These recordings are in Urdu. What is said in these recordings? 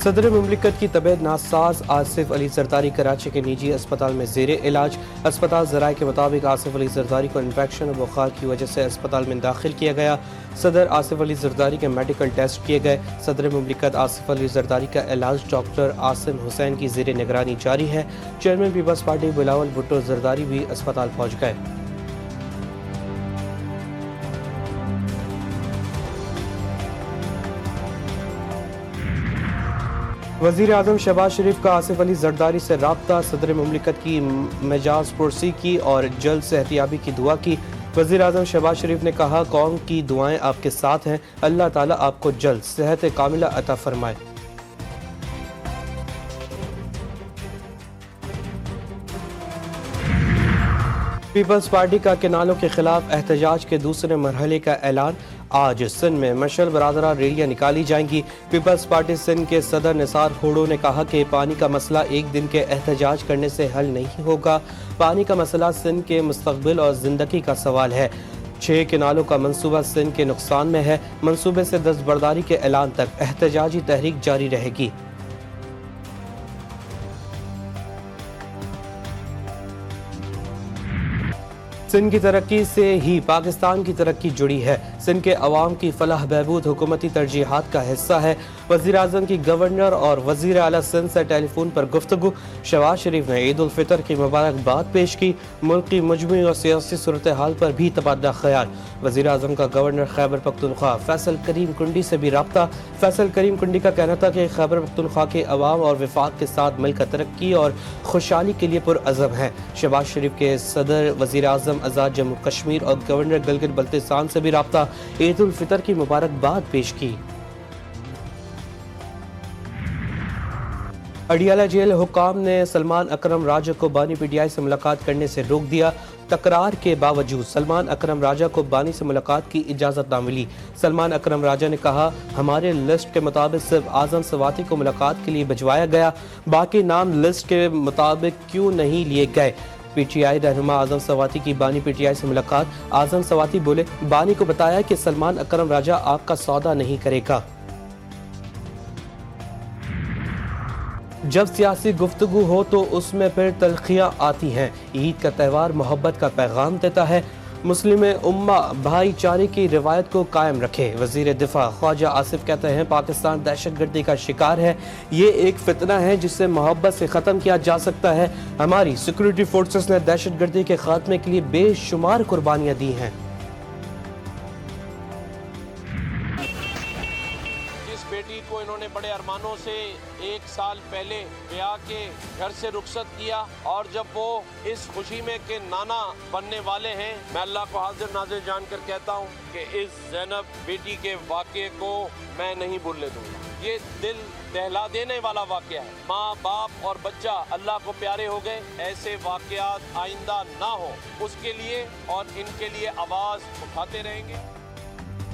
صدر مملکت کی طبیعت ناساز آصف علی زرداری کراچی کے نجی اسپتال میں زیر علاج۔ اسپتال ذرائع کے مطابق آصف علی زرداری کو انفیکشن اور بخار کی وجہ سے اسپتال میں داخل کیا گیا۔ صدر آصف علی زرداری کے میڈیکل ٹیسٹ کیے گئے۔ صدر مملکت آصف علی زرداری کا علاج ڈاکٹر عاصم حسین کی زیر نگرانی جاری ہے۔ Chairman Peoples Party Bilawal Bhutto Zardari بھی اسپتال پہنچ گئے۔ وزیر اعظم شہباز شریف کا آصف علی زرداری سے رابطہ۔ صدر مملکت کی مجاز پرسی کی اور جلد صحتیابی کی دعا کی۔ وزیر اعظم شہباز شریف نے کہا، قوم کی دعائیں آپ کے ساتھ ہیں، اللہ تعالیٰ آپ کو جلد صحت کاملہ عطا فرمائے۔ پیپلز پارٹی کا کنالوں کے خلاف احتجاج کے دوسرے مرحلے کا اعلان۔ آج سندھ میں مشل برادرہ ریلیاں نکالی جائیں گی۔ پیپلز پارٹی سندھ کے صدر نثار کھوڑو نے کہا کہ پانی کا مسئلہ ایک دن کے احتجاج کرنے سے حل نہیں ہوگا۔ پانی کا مسئلہ سندھ کے مستقبل اور زندگی کا سوال ہے۔ 6 کنالوں کا منصوبہ سندھ کے نقصان میں ہے۔ منصوبے سے دستبرداری کے اعلان تک احتجاجی تحریک جاری رہے گی۔ سندھ کی ترقی سے ہی پاکستان کی ترقی جڑی ہے۔ سندھ کے عوام کی فلاح بہبود حکومتی ترجیحات کا حصہ ہے۔ وزیر اعظم کی گورنر اور وزیر اعلیٰ سندھ سے ٹیلی فون پر گفتگو۔ شہباز شریف نے عید الفطر کی مبارکباد پیش کی۔ ملک کی مجموعی اور سیاسی صورتحال پر بھی تبادلہ خیال۔ وزیر اعظم کا گورنر خیبر پختونخوا فیصل کریم کنڈی سے بھی رابطہ۔ فیصل کریم کنڈی کا کہنا تھا کہ خیبر پختونخوا کے عوام اور وفاق کے ساتھ مل کر ترقی اور خوشحالی کے لیے پرعزم ہے۔ شہباز شریف کے صدر وزیر اعظم آزاد جموں کشمیر اور گورنر گلگت بلتستان سے بھی رابطہ۔ عید الفطر کی مبارکباد پیش کی۔ اڈیالہ جیل حکام نے سلمان اکرم راجہ کو بانی پی ٹی آئی سے ملاقات کرنے سے روک دیا۔ تکرار کے باوجود سلمان اکرم راجہ کو بانی سے ملاقات کی اجازت نہ ملی۔ سلمان اکرم راجہ نے کہا، ہمارے لسٹ کے مطابق صرف اعظم سواتی کو ملاقات کے لیے بھجوایا گیا، باقی نام لسٹ کے مطابق کیوں نہیں لیے گئے؟ پی ٹی آئی رہنما اعظم سواتی کی بانی پی ٹی آئی سے ملاقات۔ اعظم سواتی بولے، بانی کو بتایا کہ سلمان اکرم راجہ آپ کا سودا نہیں کرے گا۔ جب سیاسی گفتگو ہو تو اس میں پھر تلخیاں آتی ہیں۔ عید کا تہوار محبت کا پیغام دیتا ہے۔ مسلم امہ بھائی چارے کی روایت کو قائم رکھے۔ وزیر دفاع خواجہ آصف کہتے ہیں، پاکستان دہشت گردی کا شکار ہے۔ یہ ایک فتنہ ہے جسے محبت سے ختم کیا جا سکتا ہے۔ ہماری سیکورٹی فورسز نے دہشت گردی کے خاتمے کے لیے بے شمار قربانیاں دی ہیں۔ بیٹی کو انہوں نے بڑے ارمانوں سے 1 سال پہلے بیاہ کے گھر سے رخصت کیا، اور جب وہ اس خوشی میں کہ نانا بننے والے ہیں، میں اللہ کو حاضر ناظر جان کر کہتا ہوں کہ اس زینب بیٹی کے واقعے کو میں نہیں بھولنے دوں گا۔ یہ دل دہلا دینے والا واقعہ ہے۔ ماں باپ اور بچہ اللہ کو پیارے ہو گئے۔ ایسے واقعات آئندہ نہ ہو، اس کے لیے اور ان کے لیے آواز اٹھاتے رہیں گے۔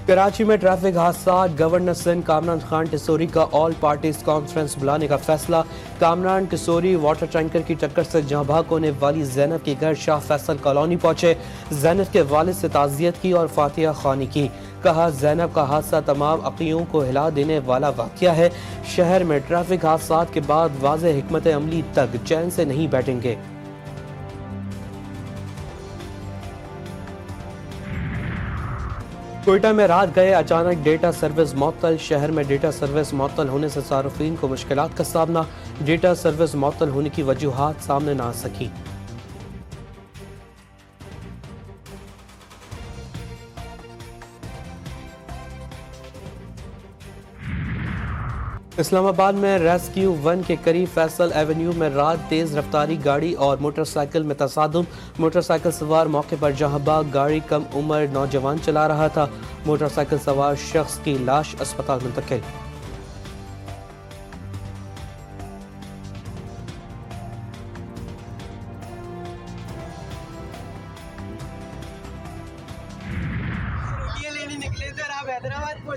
کراچی میں ٹریفک حادثات۔ گورنر سندھ کامران خان ٹسوری کا آل پارٹیز کانفرنس بلانے کا فیصلہ۔ کامران ٹسوری واٹر ٹینکر کی ٹکر سے جاں بحق ہونے والی زینب کے گھر شاہ فیصل کالونی پہنچے۔ زینب کے والد سے تعزیت کی اور فاتحہ خوانی کی۔ کہا، زینب کا حادثہ تمام عقلیوں کو ہلا دینے والا واقعہ ہے۔ شہر میں ٹریفک حادثات کے بعد واضح حکمت عملی تک چین سے نہیں بیٹھیں گے۔ کوئٹہ میں رات گئے اچانک ڈیٹا سروس معطل۔ شہر میں ڈیٹا سروس معطل ہونے سے صارفین کو مشکلات کا سامنا۔ ڈیٹا سروس معطل ہونے کی وجوہات سامنے نہ آ سکی۔ اسلام آباد میں ریسکیو 1 کے قریب فیصل ایونیو میں رات تیز رفتاری گاڑی اور موٹر سائیکل میں تصادم۔ موٹر سائیکل سوار موقع پر جہاں بھاگ، گاڑی کم عمر نوجوان چلا رہا تھا۔ موٹر سائیکل سوار شخص کی لاش اسپتال منتقل۔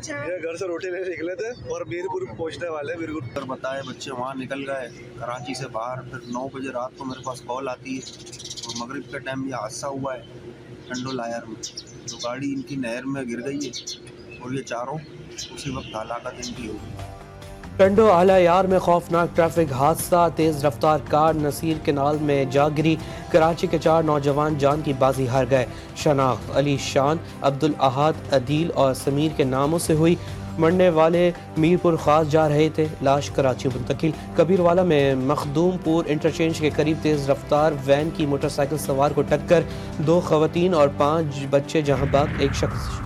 یہ گھر سے روٹی لینے نکلے تھے اور میرپور پہنچنے والے میرپور بتائے بچے وہاں نکل گئے کراچی سے باہر۔ پھر 9 بجے رات کو میرے پاس کال آتی ہے اور مغرب کے ٹائم یہ حادثہ ہوا ہے ٹنڈو لائر میں، تو گاڑی ان کی نہر میں گر گئی ہے اور یہ چاروں اسی وقت ہلاکت ان کی ہوئی۔ ٹنڈو اعلی یار میں خوفناک ٹریفک حادثہ، تیز رفتار کار نصیر کینال میں جا گری، کراچی کے 4 نوجوان جان کی بازی ہار گئے۔ شناخت علی شان، عبدالاحد، عدیل اور سمیر کے ناموں سے ہوئی۔ مرنے والے میرپور خاص جا رہے تھے، لاش کراچی منتقل۔ کبیروالا میں مخدوم پور انٹرچینج کے قریب تیز رفتار وین کی موٹر سائیکل سوار کو ٹکر، 2 خواتین اور 5 بچے جہاں باق، ایک شخص۔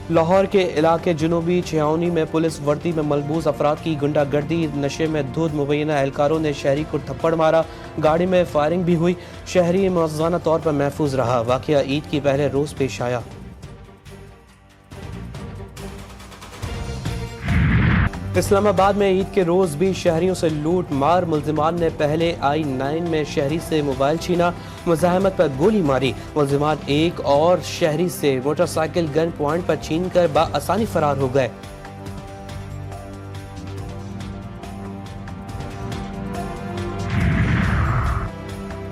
لاہور کے علاقے جنوبی چھیاونی میں پولیس وردی میں ملبوس افراد کی غنڈہ گردی، نشے میں دھت مبینہ اہلکاروں نے شہری کو تھپڑ مارا، گاڑی میں فائرنگ بھی ہوئی، شہری موازنہ طور پر محفوظ رہا۔ واقعہ عید کی پہلے روز پیش آیا۔ اسلام آباد میں عید کے روز بھی شہریوں سے لوٹ مار، ملزمان نے پہلے I-9 میں شہری سے موبائل چھینا، مزاحمت پر گولی ماری، ملزمان ایک اور شہری سے موٹر سائیکل گن پوائنٹ پر چھین کر بآسانی فرار ہو گئے۔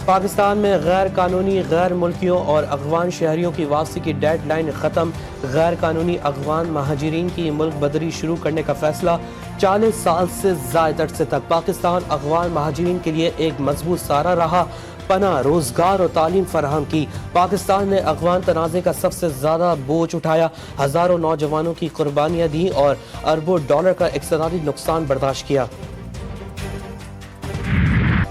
پاکستان میں غیر قانونی غیر ملکیوں اور افغان شہریوں کی واپسی کی ڈیڈ لائن ختم، غیر قانونی افغان مہاجرین کی ملک بدری شروع کرنے کا فیصلہ۔ 40 سال سے زائد عرصے تک پاکستان افغان مہاجرین کے لیے ایک مضبوط سہارا رہا، پناہ، روزگار اور تعلیم فراہم کی۔ پاکستان نے افغان تنازع کا سب سے زیادہ بوجھ اٹھایا، ہزاروں نوجوانوں کی قربانیاں دیں اور اربوں ڈالر کا اقتصادی نقصان برداشت کیا۔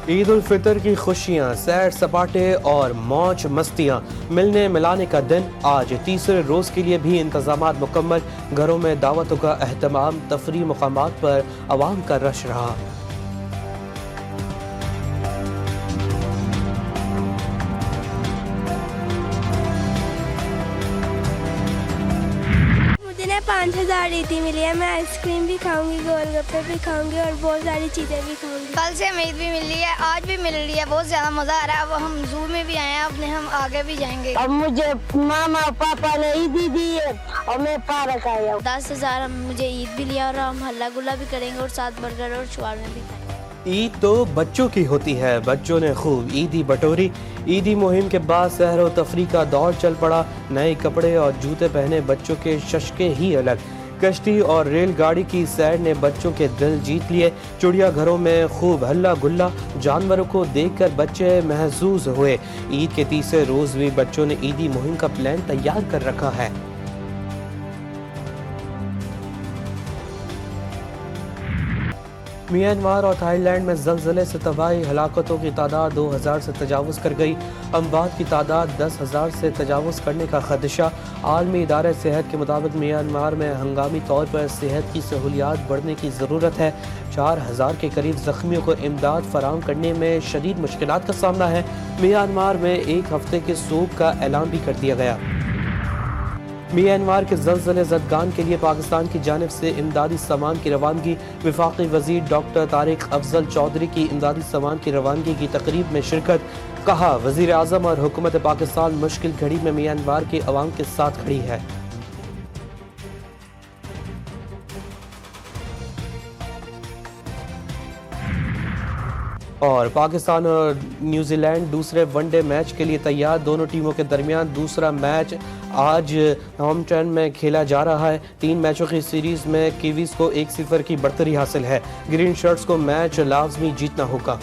عید الفطر کی خوشیاں، سیر سپاٹے اور موج مستیاں، ملنے ملانے کا دن۔ آج تیسرے روز کے لیے بھی انتظامات مکمل، گھروں میں دعوتوں کا اہتمام، تفریح مقامات پر عوام کا رش رہا۔ مجھے 5000 عیدی ملی ہے، میں آئس کریم بھی کھاؤں گی، گول گپے بھی کھاؤں گی اور بہت ساری چیزیں بھی کھاؤں گی۔ کل سے ہمیں عید بھی مل رہی ہے، آج بھی مل رہی ہے، بہت زیادہ مزہ آ رہا ہے۔ اب ہم زو میں بھی آئے ہیں، اب ہم آگے بھی جائیں گے۔ اب مجھے ماما پاپا نے عیدی دی ہے اور میں پارک آیا ہوں۔ 10,000 ہم مجھے عید بھی لیا اور ہم ہلا گلا بھی کریں گے اور ساتھ برگر اور شوارما بھی کھائیں گے۔ عید تو بچوں کی ہوتی ہے، بچوں نے خوب عیدی بٹوری۔ عیدی مہم کے بعد سحر و تفریح کا دور چل پڑا، نئے کپڑے اور جوتے پہنے بچوں کے ششکے ہی الگ۔ کشتی اور ریل گاڑی کی سیر نے بچوں کے دل جیت لیے، چڑیا گھروں میں خوب ہلا گلا، جانوروں کو دیکھ کر بچے محظوظ ہوئے۔ عید کے تیسرے روز بھی بچوں نے عیدی مہم کا پلان تیار کر رکھا ہے۔ میانمار اور تھائی لینڈ میں زلزلے سے تباہی، ہلاکتوں کی تعداد 2000 سے تجاوز کر گئی، اموات کی تعداد 10,000 سے تجاوز کرنے کا خدشہ۔ عالمی ادارہ صحت کے مطابق میانمار میں ہنگامی طور پر صحت کی سہولیات بڑھانے کی ضرورت ہے۔ 4000 کے قریب زخمیوں کو امداد فراہم کرنے میں شدید مشکلات کا سامنا ہے۔ میانمار میں 1 ہفتے کے سوگ کا اعلان بھی کر دیا گیا۔ میانمار کے زلزلے زدگان کے لیے پاکستان کی جانب سے امدادی سامان کی روانگی، وفاقی وزیر ڈاکٹر طارق افضل چودھری کی امدادی سامان کی روانگی کی تقریب میں شرکت۔ کہا، وزیر اعظم اور حکومت پاکستان مشکل گھڑی میں میانمار کے عوام کے ساتھ کھڑی ہے۔ اور پاکستان اور نیوزی لینڈ دوسرے ون ڈے میچ کے لیے تیار، دونوں ٹیموں کے درمیان دوسرا میچ آج ہامپٹن میں کھیلا جا رہا ہے۔ 3 میچوں کی سیریز میں کیویز کو 1-0 کی برتری حاصل ہے۔ گرین شرٹس کو میچ لازمی جیتنا ہوگا۔